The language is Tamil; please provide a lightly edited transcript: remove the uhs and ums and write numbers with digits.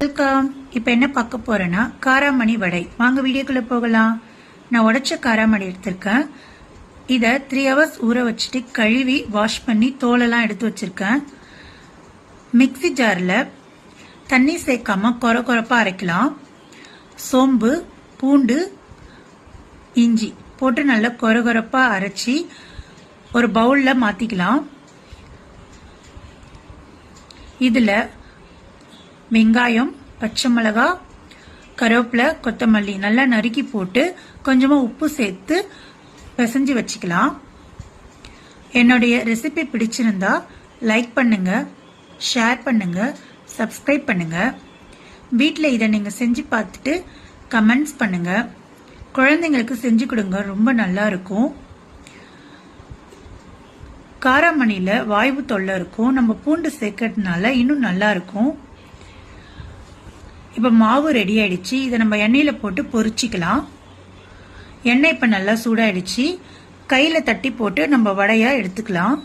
வெல்கம். இப்போ என்ன பார்க்க போறேன்னா காராமணி வடை. வாங்க வீடியோக்குள்ள போகலாம். நான் உடைச்ச காராமணி எடுத்திருக்கேன். இதை 3 hours ஊற வச்சுட்டு கழுவி வாஷ் பண்ணி தோலெல்லாம் எடுத்து வச்சிருக்கேன். மிக்ஸி ஜாரில் தண்ணி சேர்க்காம கொரப்பா அரைக்கலாம். சோம்பு, பூண்டு, இஞ்சி போட்டு நல்லா கொரப்பா அரைச்சி ஒரு பவுலில் மாற்றிக்கலாம். இதில் வெங்காயம், பச்சை மிளகா, கருவேப்பிலை, கொத்தமல்லி நல்லா நறுக்கி போட்டு கொஞ்சமாக உப்பு சேர்த்து பிசைஞ்சு வச்சுக்கலாம். என்னுடைய ரெசிபி பிடிச்சிருந்தா லைக் பண்ணுங்க, ஷேர் பண்ணுங்க, சப்ஸ்கிரைப் பண்ணுங்க. வீட்டில் இதை நீங்கள் செஞ்சு பார்த்துட்டு கமெண்ட்ஸ் பண்ணுங்க. குழந்தைங்களுக்கு செஞ்சு கொடுங்க, ரொம்ப நல்லா இருக்கும். காராமணியில் வாய்வு தொல்லை இருக்கும், நம்ம பூண்டு சேர்க்கறதுனால இன்னும் நல்லா இருக்கும். இப்போ மாவு ரெடி ஆயிடுச்சு. இதை நம்ம எண்ணெயில் போட்டு பொரிச்சிக்கலாம். எண்ணெய் இப்போ நல்லா சூடாயிடுச்சு. கையில் தட்டி போட்டு நம்ம வடையாக எடுத்துக்கலாம்.